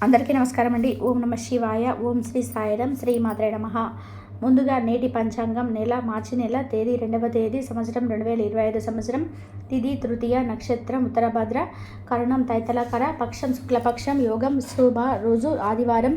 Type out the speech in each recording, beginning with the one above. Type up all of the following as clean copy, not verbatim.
అందరికీ నమస్కారం అండి. ఓం నమ శివాయ. ఓం శ్రీ సాయిరం. శ్రీ మాత్రే నమః. ముందుగా నేటి పంచాంగం మార్చి నెల తేదీ 2వ తేదీ సంవత్సరం 2025 సంవత్సరం. తిథి తృతీయ, నక్షత్రం ఉత్తరభద్ర, కరణం తైతలకర, పక్షం శుక్లపక్షం, యోగం శుభ, రోజు ఆదివారం,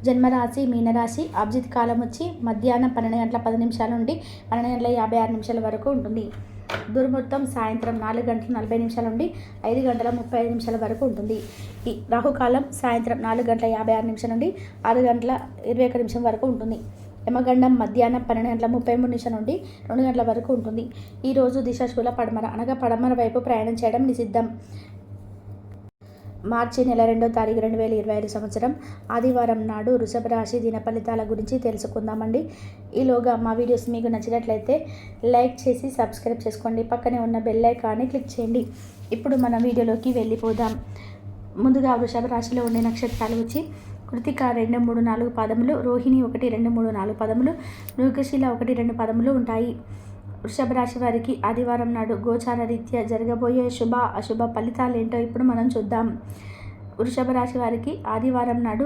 జన్మరాశి మీనరాశి, అభిజిత్ కాలం వచ్చి మధ్యాహ్నం 12:10 నుండి 12:56 వరకు ఉంటుంది. దుర్ముహూర్తం సాయంత్రం 4:40 నుండి 5:35 వరకు ఉంటుంది. ఈ రాహుకాలం సాయంత్రం 4:56 నుండి 6:21 వరకు ఉంటుంది. యమగండం మధ్యాహ్నం 12:33 నుండి 2 గంటల వరకు ఉంటుంది. ఈరోజు దిశాశూల పడమర అనగా పడమర వైపు ప్రయాణం చేయడం నిషిద్ధం. మార్చి నెల 2వ తారీఖు 2025 సంవత్సరం ఆదివారం నాడు వృషభ రాశి దిన ఫలితాల గురించి తెలుసుకుందామండి. ఈలోగా మా వీడియోస్ మీకు నచ్చినట్లయితే లైక్ చేసి సబ్స్క్రైబ్ చేసుకోండి. పక్కనే ఉన్న బెల్ ఐకాన్ని క్లిక్ చేయండి. ఇప్పుడు మన వీడియోలోకి వెళ్ళిపోదాం. ముందుగా వృషభ రాశిలో ఉండే నక్షత్రాలు వచ్చి కృతిక 2, 3, 4 పదములు, రోహిణి 1, 2, 3, 4 పదములు, మృగశిల 1, 2 పదములు ఉంటాయి. వృషభ రాశి వారికి ఆదివారం నాడు గోచార రీత్యా జరగబోయే శుభ అశుభ ఫలితాలు ఏంటో ఇప్పుడు మనం చూద్దాం. వృషభ రాశి వారికి ఆదివారం నాడు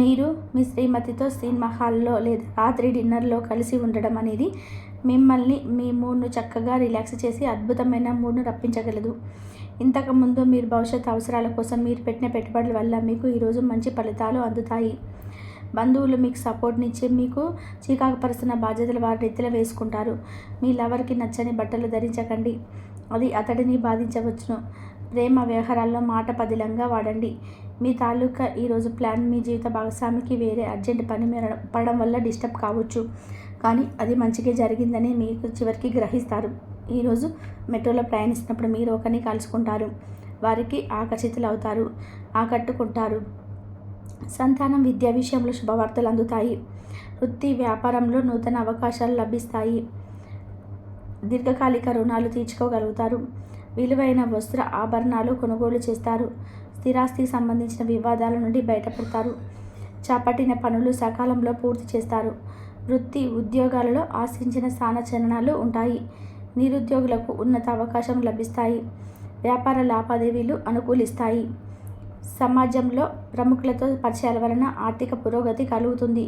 మీరు మీ శ్రీమతితో సినిమా హాల్లో లేదా రాత్రి డిన్నర్లో కలిసి ఉండడం అనేది మిమ్మల్ని మీ మూడ్ను చక్కగా రిలాక్స్ చేసి అద్భుతమైన మూడ్ను రప్పించగలదు. ఇంతకుముందు మీరు భవిష్యత్ అవసరాల కోసం మీరు పెట్టిన పెట్టుబడుల వల్ల మీకు ఈరోజు మంచి ఫలితాలు అందుతాయి. బంధువులు మీకు సపోర్ట్నిచ్చి మీకు చీకాకు పరుస్తున్న బాధ్యతలు వారి నెత్తిలో వేసుకుంటారు. మీ లవర్కి నచ్చని బట్టలు ధరించకండి, అది అతడిని బాధించవచ్చును. ప్రేమ వ్యవహారాల్లో మాట పదిలంగా వాడండి. మీ తాలూకా ఈరోజు ప్లాన్ మీ జీవిత భాగస్వామికి వేరే అర్జెంట్ పని పడడం వల్ల డిస్టర్బ్ కావచ్చు, కానీ అది మంచిగా జరిగిందని మీకు చివరికి గ్రహిస్తారు. ఈరోజు మెట్రోలో ప్రయాణిస్తున్నప్పుడు మీరు ఒకరిని కలుసుకుంటారు, వారికి ఆకర్షితులవుతారు, ఆకట్టుకుంటారు. సంతానం విద్యా విషయంలో శుభవార్తలు అందుతాయి. వృత్తి వ్యాపారంలో నూతన అవకాశాలు లభిస్తాయి. దీర్ఘకాలిక రుణాలు తీర్చుకోగలుగుతారు. విలువైన వస్త్ర ఆభరణాలు కొనుగోలు చేస్తారు. స్థిరాస్తికి సంబంధించిన వివాదాల నుండి బయటపడతారు. చేపట్టిన పనులు సకాలంలో పూర్తి చేస్తారు. వృత్తి ఉద్యోగాలలో ఆశించిన స్థానచలనాలు ఉంటాయి. నిరుద్యోగులకు ఉన్నత అవకాశం లభిస్తాయి. వ్యాపార లావాదేవీలు అనుకూలిస్తాయి. సమాజంలో ప్రముఖులతో పరిచయాల వలన ఆర్థిక పురోగతి కలుగుతుంది.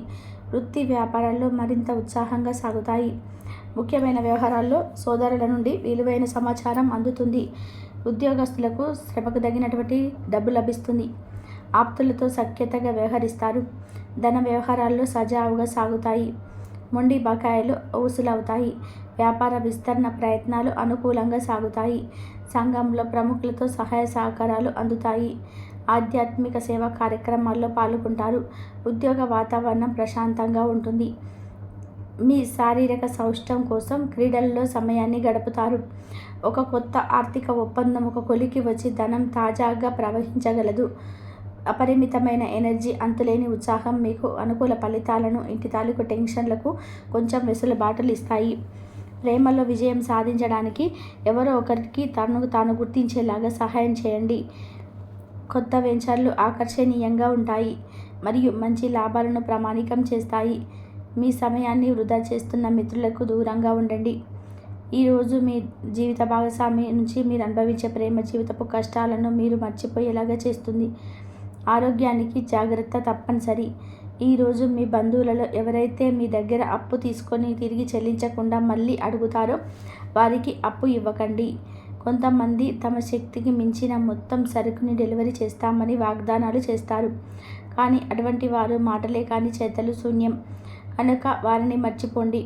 వృత్తి వ్యాపారాల్లో మరింత ఉత్సాహంగా సాగుతాయి. ముఖ్యమైన వ్యవహారాల్లో సోదరుల నుండి విలువైన సమాచారం అందుతుంది. ఉద్యోగస్తులకు శ్రమకు తగినటువంటి డబ్బు లభిస్తుంది. ఆప్తులతో సఖ్యతగా వ్యవహరిస్తారు. ధన వ్యవహారాల్లో సజావుగా సాగుతాయి. మొండి బకాయిలు వసూలవుతాయి. వ్యాపార విస్తరణ ప్రయత్నాలు అనుకూలంగా సాగుతాయి. సంఘంలో ప్రముఖులతో సహాయ సహకారాలు అందుతాయి. ఆధ్యాత్మిక సేవా కార్యక్రమాల్లో పాల్గొంటారు. ఉద్యోగ వాతావరణం ప్రశాంతంగా ఉంటుంది. మీ శారీరక సౌష్ఠవం కోసం క్రీడల్లో సమయాన్ని గడుపుతారు. ఒక కొత్త ఆర్థిక ఒప్పందం ఒక కొలికి వచ్చి ధనం తాజాగా ప్రవహించగలదు. అపరిమితమైన ఎనర్జీ, అంతులేని ఉత్సాహం మీకు అనుకూల ఫలితాలను, ఇంటి తాలూకు టెన్షన్లకు కొంచెం వెసులుబాటులు ఇస్తాయి. ప్రేమలో విజయం సాధించడానికి ఎవరో ఒకరికి తనకు తాను గుర్తించేలాగా సహాయం చేయండి. కొత్త వెంచర్లు ఆకర్షణీయంగా ఉంటాయి మరియు మంచి లాభాలను ప్రామాణికం చేస్తాయి. మీ సమయాన్ని వృధా చేస్తున్న మిత్రులకు దూరంగా ఉండండి. ఈరోజు మీ జీవిత భాగస్వామి నుంచి మీరు అనుభవించే ప్రేమ జీవితపు కష్టాలను మీరు మర్చిపోయేలాగా చేస్తుంది. ఆరోగ్యానికి జాగ్రత్త తప్పనిసరి. ఈరోజు మీ బంధువులలో ఎవరైతే మీ దగ్గర అప్పు తీసుకొని తిరిగి చెల్లించకుండా మళ్ళీ అడుగుతారో వారికి అప్పు ఇవ్వకండి. కొంతమంది తమ శక్తికి మించిన మొత్తం సరుకుని డెలివరీ చేస్తామని వాగ్దానాలు చేస్తారు, కానీ అటువంటి వారు మాటలే కానీ చేతలు శూన్యం. కనుక వారిని మర్చిపోండి.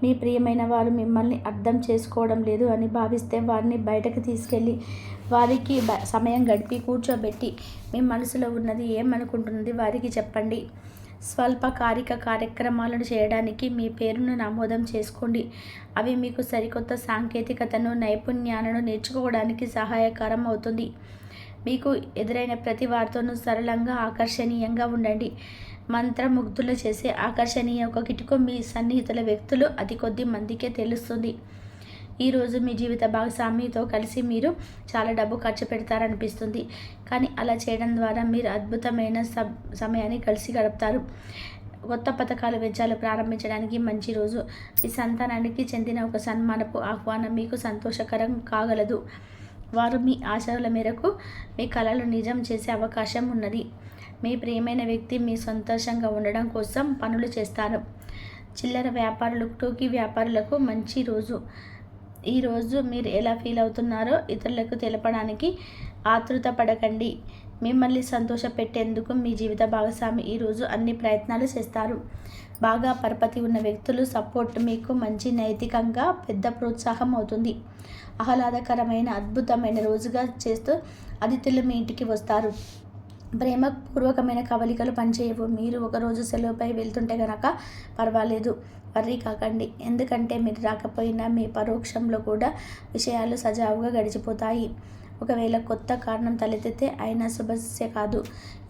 మీ ప్రియమైన వారు మిమ్మల్ని అర్థం చేసుకోవడం లేదు అని భావిస్తే వారిని బయటకు తీసుకెళ్ళి వారికి సమయం గడిపి కూర్చోబెట్టి మీ మనసులో ఉన్నది ఏమనుకుంటున్నది వారికి చెప్పండి. స్వల్పకాలిక కార్యక్రమాలను చేయడానికి మీ పేరును నమోదం చేసుకోండి. అవి మీకు సరికొత్త సాంకేతికతను, నైపుణ్యాలను నేర్చుకోవడానికి సహాయకరం అవుతుంది. మీకు ఎదురైన ప్రతి వారితోనూ సరళంగా, ఆకర్షణీయంగా ఉండండి. మంత్రముగ్ధులు చేసే ఆకర్షణీయ ఒక కిటుకు మీ సన్నిహితుల వ్యక్తులు అతి కొద్ది మందికే తెలుస్తుంది. ఈరోజు మీ జీవిత భాగస్వామితో కలిసి మీరు చాలా డబ్బు ఖర్చు పెడతారనిపిస్తుంది, కానీ అలా చేయడం ద్వారా మీరు అద్భుతమైన సమయాన్ని కలిసి గడుపుతారు. కొత్త పథకాలు వెచ్చాలు ప్రారంభించడానికి మంచి రోజు. మీ సంతానానికి చెందిన ఒక సన్మానపు ఆహ్వానం మీకు సంతోషకరం కాగలదు. వారు మీ ఆశల మేరకు మీ కలలు నిజం చేసే అవకాశం ఉన్నది. మీ ప్రియమైన వ్యక్తి మీ సంతోషంగా ఉండడం కోసం పనులు చేస్తారు. చిల్లర వ్యాపారులకు, టోకీ వ్యాపారులకు మంచి రోజు. ఈరోజు మీరు ఎలా ఫీల్ అవుతున్నారో ఇతరులకు తెలపడానికి ఆతృత పడకండి. మిమ్మల్ని సంతోషపెట్టేందుకు మీ జీవిత భాగస్వామి ఈరోజు అన్ని ప్రయత్నాలు చేస్తారు. బాగా పరపతి ఉన్న వ్యక్తులు సపోర్ట్ మీకు మంచి నైతికంగా పెద్ద ప్రోత్సాహం అవుతుంది. ఆహ్లాదకరమైన అద్భుతమైన రోజుగా చేస్తూ అతిథులు మీ ఇంటికి వస్తారు. ప్రేమపూర్వకమైన కవలికలు పనిచేయవు. మీరు ఒకరోజు సెలవుపై వెళ్తుంటే గనక పర్వాలేదు, వర్రీ కాకండి. ఎందుకంటే మీరు రాకపోయినా మీ పరోక్షంలో కూడా విషయాలు సజావుగా గడిచిపోతాయి. ఒకవేళ కొత్త కారణం తలెత్తితే అయినా సమస్య కాదు.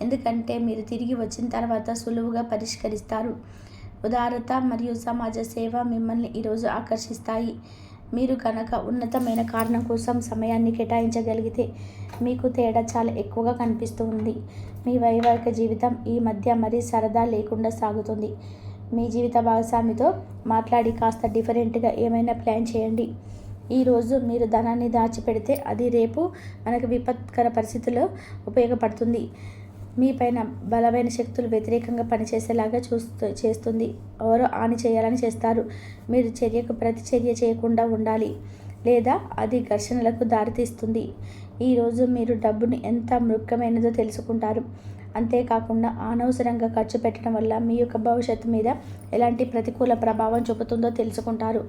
ఎందుకంటే మీరు తిరిగి వచ్చిన తర్వాత సులువుగా పరిష్కరిస్తారు. ఉదారత మరియు సమాజ సేవ మిమ్మల్ని ఈరోజు ఆకర్షిస్తాయి. మీరు కనుక ఉన్నతమైన కారణం కోసం సమయాన్ని కేటాయించగలిగితే మీకు తేడా చాలా ఎక్కువగా కనిపిస్తూ ఉంది. మీ వైవాహిక జీవితం ఈ మధ్య మరీ సరదా లేకుండా సాగుతుంది. మీ జీవిత భాగస్వామితో మాట్లాడి కాస్త డిఫరెంట్గా ఏమైనా ప్లాన్ చేయండి. ఈరోజు మీరు ధనాన్ని దాచిపెడితే అది రేపు మనకు విపత్కర పరిస్థితుల్లో ఉపయోగపడుతుంది. మీ పైన బలమైన శక్తులు వ్యతిరేకంగా పనిచేసేలాగా చేస్తుంది. ఎవరో హాని చేయాలని చేస్తారు. మీరు చర్యకు ప్రతిచర్య చేయకుండా ఉండాలి, లేదా అది ఘర్షణలకు దారితీస్తుంది. ఈరోజు మీరు డబ్బును ఎంత ముఖ్యమైనదో తెలుసుకుంటారు. అంతేకాకుండా అనవసరంగా ఖర్చు పెట్టడం వల్ల మీ యొక్క భవిష్యత్తు మీద ఎలాంటి ప్రతికూల ప్రభావం చూపుతుందో తెలుసుకుంటారు.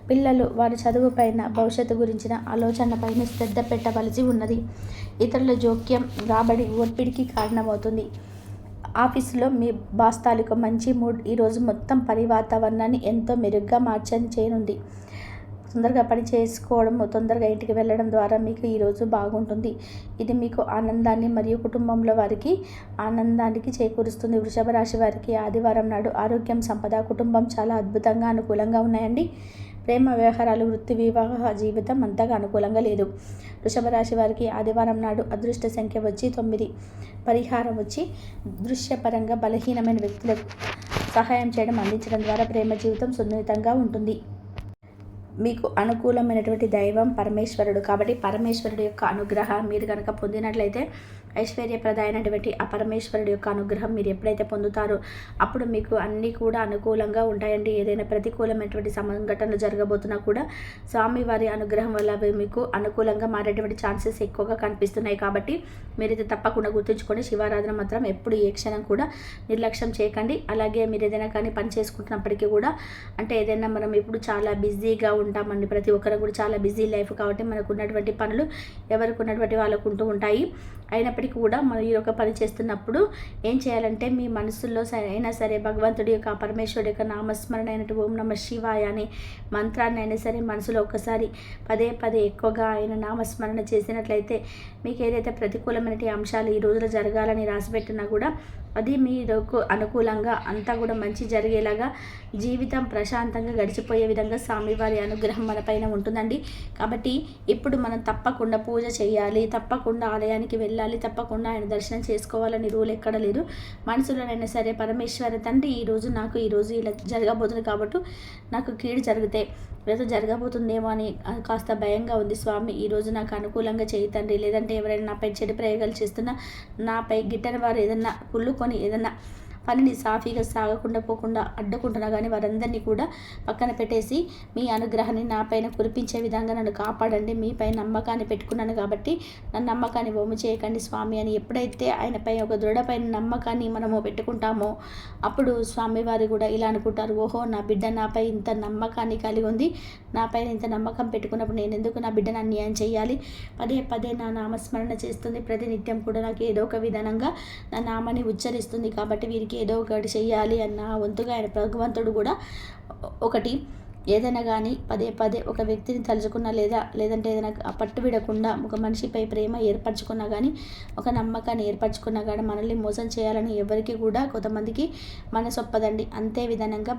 పిల్లలు వారి చదువుపైన, భవిష్యత్తు గురించిన ఆలోచనపైన శ్రద్ధ పెట్టవలసి ఉన్నది. ఇతరుల జోక్యం రాబడి ఒత్తిడికి కారణమవుతుంది. ఆఫీసులో మీ బాస్ తాలూకు మంచి మూడ్ ఈరోజు మొత్తం పని వాతావరణాన్ని ఎంతో మెరుగ్గా చేయనుంది. తొందరగా పని చేసుకోవడం, తొందరగా ఇంటికి వెళ్ళడం ద్వారా మీకు ఈరోజు బాగుంటుంది. ఇది మీకు ఆనందాన్ని మరియు కుటుంబంలో వారికి ఆనందానికి చేకూరుస్తుంది. వృషభ రాశి వారికి ఆదివారం నాడు ఆరోగ్యం, సంపద, కుటుంబం చాలా అద్భుతంగా అనుకూలంగా ఉన్నాయండి. ప్రేమ వ్యవహారాలు, వృత్తి, వివాహ జీవితం అంతగా అనుకూలంగా లేదు. వృషభ రాశి వారికి ఆదివారం నాడు అదృష్ట సంఖ్య వచ్చి 9. పరిహారం వచ్చి దృశ్యపరంగా బలహీనమైన వ్యక్తులకు సహాయం చేయడం, అందించడం ద్వారా ప్రేమ జీవితం సున్నితంగా ఉంటుంది. మీకు అనుకూలమైనటువంటి దైవం పరమేశ్వరుడు. కాబట్టి పరమేశ్వరుడు యొక్క అనుగ్రహం మీరు కనుక పొందినట్లయితే ఐశ్వర్యప్రదాయమైనటువంటి ఆ పరమేశ్వరుడు యొక్క అనుగ్రహం మీరు ఎప్పుడైతే పొందుతారో అప్పుడు మీకు అన్నీ కూడా అనుకూలంగా ఉంటాయండి. ఏదైనా ప్రతికూలమైనటువంటి సంఘటనలు జరగబోతున్నా కూడా స్వామివారి అనుగ్రహం వల్ల అవి మీకు అనుకూలంగా మారేటువంటి ఛాన్సెస్ ఎక్కువగా కనిపిస్తున్నాయి. కాబట్టి మీరైతే తప్పకుండా గుర్తుంచుకొని శివారాధన మాత్రం ఎప్పుడు ఏ క్షణం కూడా నిర్లక్ష్యం చేయకండి. అలాగే మీరు ఏదైనా కానీ పని చేసుకుంటున్నప్పటికీ కూడా, అంటే ఏదైనా మనం ఇప్పుడు చాలా బిజీగా ఉంటామండి. ప్రతి ఒక్కరు కూడా చాలా బిజీ లైఫ్ కాబట్టి మనకు ఉన్నటువంటి పనులు ఎవరికి ఉన్నటువంటి వాళ్ళకు ఉంటూ ఉంటాయి. అయినప్పటికీ కూడా మనం ఈ యొక్క పని చేస్తున్నప్పుడు ఏం చేయాలంటే మీ మనసులో అయినా సరే భగవంతుడి యొక్క, పరమేశ్వరుడి యొక్క నామస్మరణ అయినట్టు ఓం నమః శివాయ అనే మంత్రాన్ని అయినా సరే మనసులో ఒకసారి పదే పదే ఎక్కువగా ఆయన నామస్మరణ చేసినట్లయితే మీకు ఏదైతే ప్రతికూలమైన అంశాలు ఈ రోజులో జరగాలని రాసిపెట్టినా కూడా అది మీకు అనుకూలంగా అంతా కూడా మంచి జరిగేలాగా జీవితం ప్రశాంతంగా గడిచిపోయే విధంగా స్వామివారి అనుగ్రహం మన పైన ఉంటుందండి. కాబట్టి ఇప్పుడు మనం తప్పకుండా పూజ చేయాలి, తప్పకుండా ఆలయానికి వెళ్ళాలి, తప్పకుండా ఆయన దర్శనం చేసుకోవాలని రూల్ ఎక్కడ లేదు. మనసులోనైనా సరే పరమేశ్వర తండ్రి ఈరోజు ఇలా జరగబోతుంది కాబట్టి నాకు కీడు జరిగితే ఏదో జరగబోతుందేమో అని కాస్త భయంగా ఉంది స్వామి. ఈరోజు నాకు అనుకూలంగా చేయి తండ్రి. లేదంటే ఎవరైనా నాపై చెడు ప్రయోగాలు చేస్తున్నా, నాపై గిట్టని వారు ఏదన్నా కుళ్ళుకొని ఏదన్నా పనిని సాఫీగా సాగకుండా పోకుండా అడ్డుకుంటున్నా కానీ వారందరినీ కూడా పక్కన పెట్టేసి మీ అనుగ్రహాన్ని నా పైన కురిపించే విధంగా నన్ను కాపాడండి. మీపై నమ్మకాన్ని పెట్టుకున్నాను కాబట్టి నా నమ్మకాన్ని వమ్ము చేయకండి స్వామి అని ఎప్పుడైతే ఆయనపై ఒక దృఢపైన నమ్మకాన్ని మనము పెట్టుకుంటామో అప్పుడు స్వామివారు కూడా ఇలా అనుకుంటారు, ఓహో నా బిడ్డ నాపై ఇంత నమ్మకాన్ని కలిగి ఉంది, నాపైన ఇంత నమ్మకం పెట్టుకున్నప్పుడు నేను ఎందుకు నా బిడ్డను అన్యాయం చేయాలి. పదే పదే నా నామస్మరణ చేస్తుంది, ప్రతినిత్యం కూడా నాకు ఏదో ఒక విధానంగా నా నామాన్ని ఉచ్చరిస్తుంది కాబట్టి వీరికి ఏదో ఒకటి చెయ్యాలి అన్న వంతుగా ఆయన భగవంతుడు కూడా ఒకటి ఏదైనా కానీ పదే పదే ఒక వ్యక్తిని తలుచుకున్నా లేదంటే ఏదైనా పట్టు విడకుండా ఒక మనిషిపై ప్రేమ ఏర్పరచుకున్నా కానీ, ఒక నమ్మకాన్ని ఏర్పరచుకున్నా కానీ మనల్ని మోసం చేయాలని ఎవరికి కూడా కొంతమందికి మనసు ఒప్పదండి. అంతే విధానంగా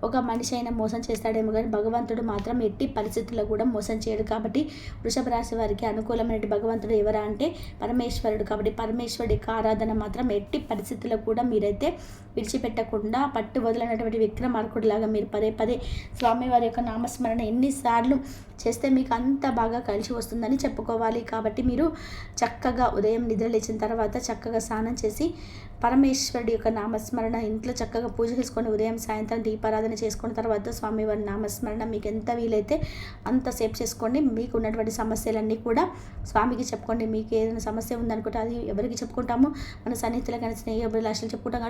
ఒక మనిషి అయినా మోసం చేస్తాడేమో కానీ భగవంతుడు మాత్రం ఎట్టి పరిస్థితుల్లో కూడా మోసం చేయడు. కాబట్టి వృషభ రాశి వారికి అనుకూలమైన భగవంతుడు ఎవరా అంటే పరమేశ్వరుడు. కాబట్టి పరమేశ్వరుడి యొక్క ఆరాధన మాత్రం ఎట్టి పరిస్థితుల్లో కూడా మీరైతే విడిచిపెట్టకుండా పట్టు వదలనటువంటి విక్రమార్కుడిలాగా మీరు పదే పదే స్వామి స్వామివారి యొక్క నామస్మరణ ఎన్నిసార్లు చేస్తే మీకు అంత బాగా కలిసి వస్తుందని చెప్పుకోవాలి. కాబట్టి మీరు చక్కగా ఉదయం నిద్ర లేచిన తర్వాత చక్కగా స్నానం చేసి పరమేశ్వరుడి యొక్క నామస్మరణ ఇంట్లో చక్కగా పూజ చేసుకొని ఉదయం సాయంత్రం దీపారాధన చేసుకున్న తర్వాత స్వామివారి నామస్మరణ మీకు ఎంత వీలైతే అంతసేపు చేసుకోండి. మీకు ఉన్నటువంటి సమస్యలన్నీ కూడా స్వామికి చెప్పుకోండి. మీకు ఏదైనా సమస్య ఉందనుకుంటే అది ఎవరికి చెప్పుకుంటాము, మన సన్నిహితులు కానీ స్నేహితులు అభిలాషలు చెప్పుకుంటాం.